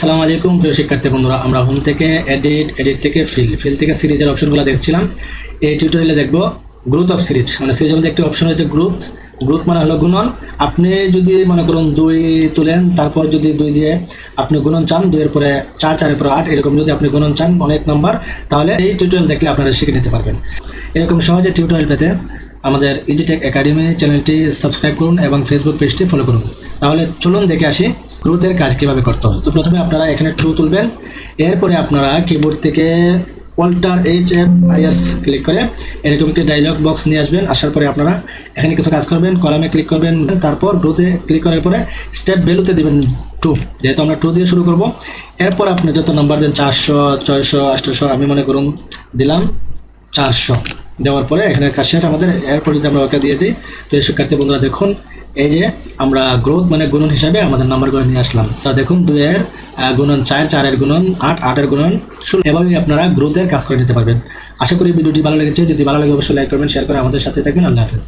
আসসালামু আলাইকুম প্রিয় শিক্ষার্থী বন্ধুরা, আমরা হোম থেকে এডিট থেকে ফিল থেকে সিরিজের অপশনগুলো দেখছিলাম। এই টিউটোরিয়ালে দেখব গ্রোথ অফ সিরিজ। মানে সিরিজের মধ্যে একটি অপশন হচ্ছে গ্রোথ মানে হলো গুণন। আপনি যদি মনে করুন 2 তুলেন, তারপর যদি 2 দিয়ে আপনি গুণন চান, 2 এর পরে 4, 4 এর পরে 8, এরকম যদি আপনি গুণন চান অনেক নাম্বার, তাহলে এই টিউটোরিয়াল দেখলে আপনারা শিখে নিতে পারবেন। এরকম সহজে টিউটোরিয়াল পেতে আমাদের ইজিটেক একাডেমি চ্যানেলটি সাবস্ক্রাইব করুন এবং ফেসবুক পেজটি ফলো করুন। তাহলে চলুন দেখে আসি গ্রোথের কাজ কীভাবে করতে হয়। তো প্রথমে আপনারা এখানে ট্রু তুলবেন, এরপরে আপনারা কিবোর্ড থেকে Alt+F+IS ক্লিক করে এরকম একটি ডায়লগ বক্স নিয়ে আসবেন। আসার পরে আপনারা এখানে কিছু কাজ করবেন, কলামে ক্লিক করবেন, তারপর গ্রোথে ক্লিক করার পরে স্টেপ ভ্যালুতে দেবেন 2, যেহেতু আমরা 2 দিয়ে শুরু করব। এরপর আপনি যত নাম্বার দেন 400, 600, 800, আমি মনে করুন দিলাম 400, দেওয়ার পরে এখানে কাজ শেষ আমাদের। এরপর যদি আমরা ওকে দিয়ে দিই, তো এই শিক্ষার্থী বন্ধুরা দেখুন, এই যে আমরা গ্রোথ মানে গুণন হিসাবে আমাদের নাম্বারগুলো নিয়ে আসলাম। তা দেখুন 2 এর গুণন 4, 4 এর গুণন 8, 8 এর গুণন 16, এভাবেই আপনারা গ্রোথের কাজ করে নিতে পারবেন। আশা করি ভিডিওটি ভালো লেগেছে। যদি ভালো লাগে অবশ্যই লাইক করবেন, শেয়ার করে আমাদের সাথে থাকবেন। আল্লাহ হাফেজ।